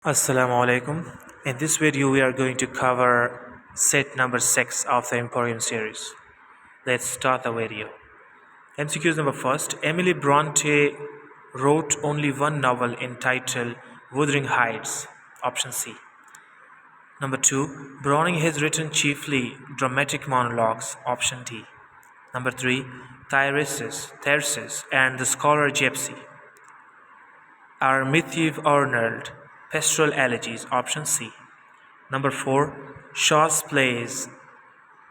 Assalamu alaikum. In this video, we are going to cover set number 6 of the Emporium series. Let's start the video. MCQs number first. Emily Bronte wrote only one novel entitled Wuthering Heights. Option C. Number 2. Browning has written chiefly dramatic monologues. Option D. Number 3. Thyrsis and the Scholar Gypsy are Matthew Arnold pastoral elegies. Option C. Number 4. Shaw's plays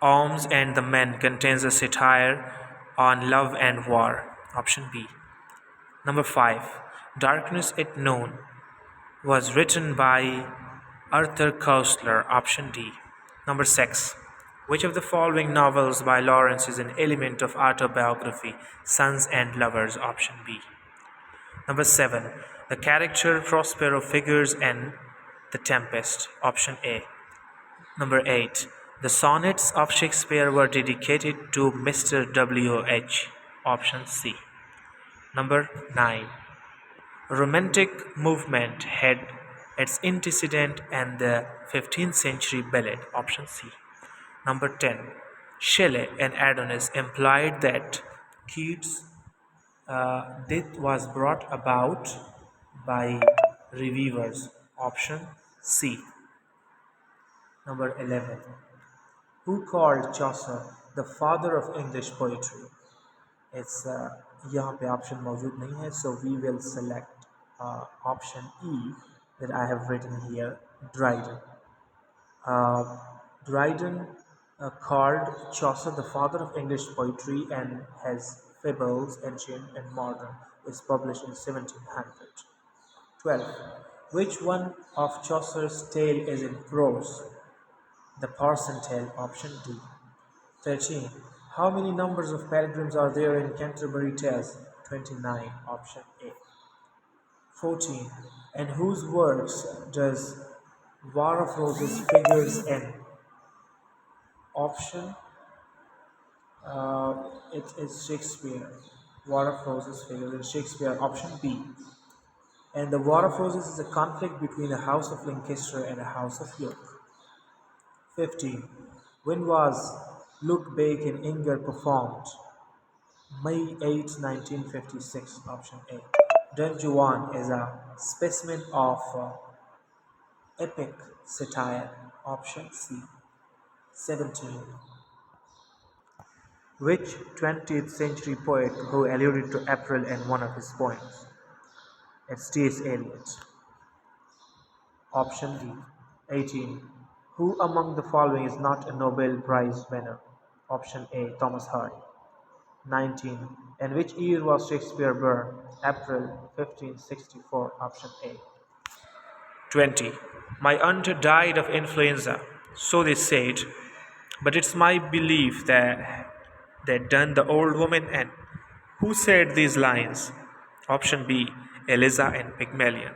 Alms and the Men contains a satire on love and war. Option B. Number 5. Darkness at Noon was written by Arthur Koestler. Option D. Number 6. Which of the following novels by Lawrence is an element of autobiography? Sons and Lovers. Option B. Number 7. The character Prospero figures in The Tempest. Option A. Number 8. The sonnets of Shakespeare were dedicated to Mr. W.H. Option C. Number 9. Romantic movement had its antecedent in the 15th century ballad. Option C. Number 10. Shelley and Adonis implied that Keats' death was brought about by reviewers. Option C. Number 11. Who called Chaucer the father of English poetry? It's यहाँ पे option मौजूद नहीं है, so we will select option E that I have written here, Dryden. Dryden called Chaucer the father of English poetry, and his Fables, Ancient and Modern, is published in 1700. 12. Which one of Chaucer's tale is in prose? The Parson Tale. Option D. 13. How many numbers of pilgrims are there in Canterbury Tales? 29. Option A. 14. In whose works does War of Roses figures in? Option it is Shakespeare. War of Roses figures in Shakespeare. Option B. And the War of Roses is a conflict between a House of Lancaster and a House of York. 15. When was Look Bake in Inger performed? May 8, 1956. Option A. Don Juan is a specimen of epic satire. Option C. 17. Which 20th century poet who alluded to April in one of his poems? It's T.S. Eliot. Option D. 18. Who among the following is not a Nobel Prize winner? Option A. Thomas Hardy. 19. In which year was Shakespeare born? April 1564. Option A. 20. My aunt died of influenza, so they said, but it's my belief that they done the old woman in. Who said these lines? Option B. Eliza and Pygmalion.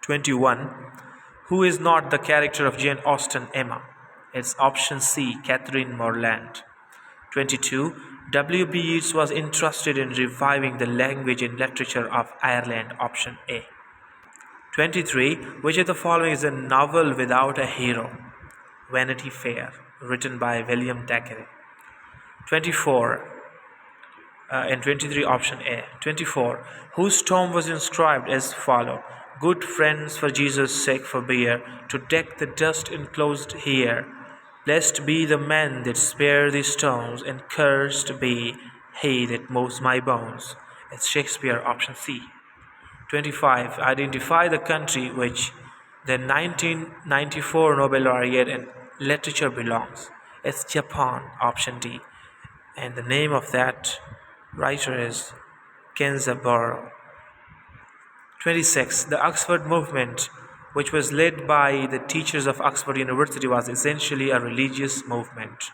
21. Who is not the character of Jane Austen Emma? It's option C. Catherine Morland. 22. W.B. Yeats was interested in reviving the language and literature of Ireland. Option A. 23. Which of the following is a novel without a hero? Vanity Fair, written by William Thackeray. 24. And 23, option A. 24. Whose tomb was inscribed as follow: Good friends, for Jesus' sake forbear to deck the dust enclosed here. Blessed be the men that spare these stones, and cursed be he that moves my bones. It's Shakespeare. Option C. 25. Identify the country which the 1994 Nobel laureate in literature belongs. It's Japan. Option D. And the name of that writer is Kenzaburo. 26. The Oxford movement, which was led by the teachers of Oxford University, was essentially a religious movement.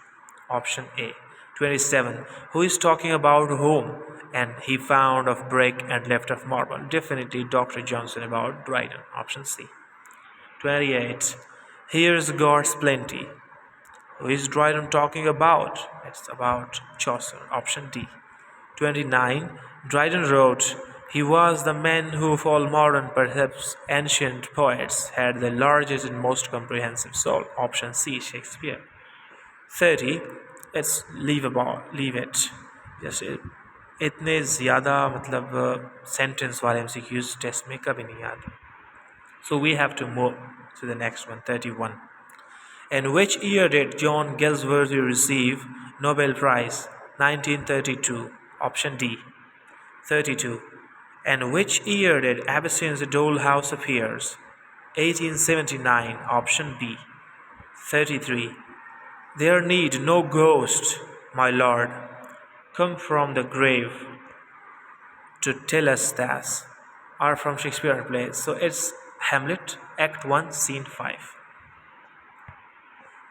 Option A. 27. Who is talking about whom? And he found of brick and left of marble. Definitely Dr. Johnson about Dryden. Option C. 28. Here's God's plenty. Who is Dryden talking about? It's about Chaucer. Option D. 29. Dryden wrote He was the man who, of all modern, perhaps ancient poets, had the largest and most comprehensive soul. Option C, Shakespeare. 30. Let's leave it. Just इतने ज़्यादा मतलब sentence वाले MCQs test में कभी नहीं आते. So we have to move to the next one, 31. In which year did John Galsworthy receive Nobel Prize? 1932. Option D. 32. In which year did Abyssin's Dollhouse appears? 1879. Option B. 33. There need no ghost, my lord, come from the grave to tell us that, are from Shakespeare plays. So it's Hamlet, Act 1, Scene 5.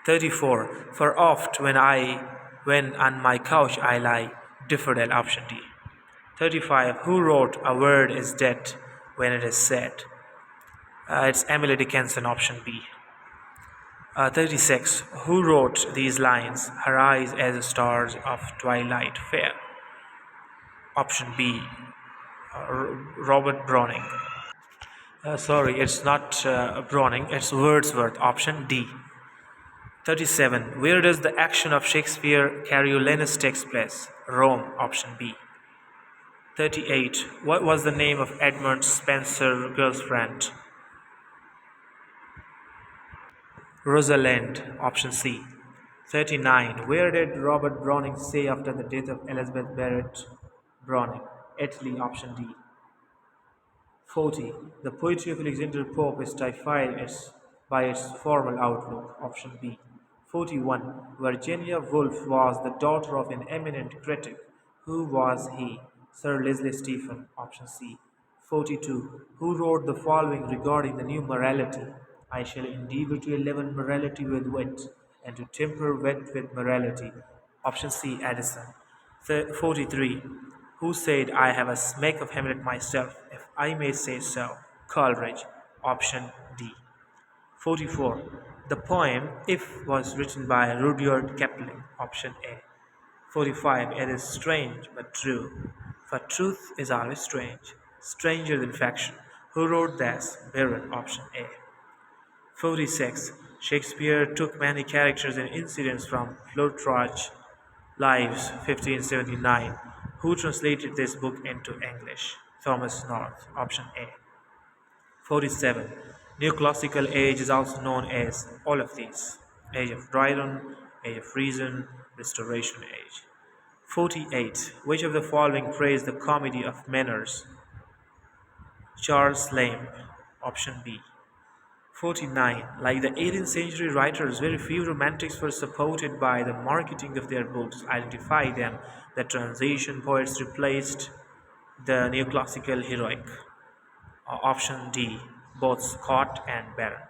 34. For oft when on my couch I lie, Differdale, option D. 35. Who wrote A word is dead when it is said? It's Emily Dickinson, option B. 36. Who wrote these lines? Her eyes as the stars of twilight fair. Option B. Robert Browning. Sorry, it's not Browning, it's Wordsworth. Option D. 37. Where does the action of Shakespeare Coriolanus takes place? Rome. Option B. 38. What was the name of Edmund Spencer's girlfriend? Rosalind. Option C. 39. Where did Robert Browning say after the death of Elizabeth Barrett Browning? Italy. Option D. 40. The poetry of Alexander Pope is typified by its formal outlook. Option B. 41. Virginia Woolf was the daughter of an eminent critic. Who was he? Sir Leslie Stephen. Option C. 42. Who wrote the following regarding the new morality? I shall endeavour to enliven morality with wit, and to temper wit with morality. Option C. Addison. 43. Who said, I have a smack of Hamlet myself, if I may say so? Coleridge. Option D. 44. The poem If was written by Rudyard Kipling. Option A. 45. It is strange but true, for truth is always strange, stranger than fiction. Who wrote this? Byron. Option A. 46. Shakespeare took many characters and incidents from Plutarch's Lives, 1579. Who translated this book into English? Thomas North. Option A. 47. Neoclassical age is also known as all of these: Age of Dryden, Age of Reason, Restoration Age. 48. Which of the following praised the comedy of manners? Charles Lamb. Option B. 49. Like the 18th century writers, very few romantics were supported by the marketing of their books. Identify them. The transition poets replaced the neoclassical heroic. Option D. Both Scott and Barron.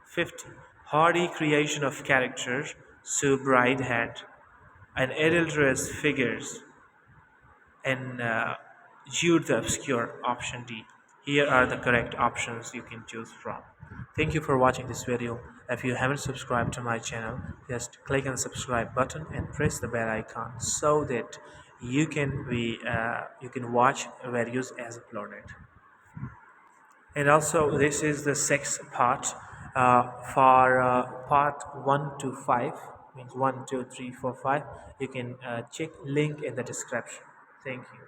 50. Hardy creation of characters. Sue Bride had an adulterous figures and Jude the Obscure. Option D. Here are the correct options you can choose from. Thank you for watching this video. If you haven't subscribed to my channel, just click on the subscribe button and press the bell icon so that you can watch videos as uploaded. And also, this is the sixth part. For part 1 to 5, means 1, 2, 3, 4, 5. You can check link in the description. Thank you.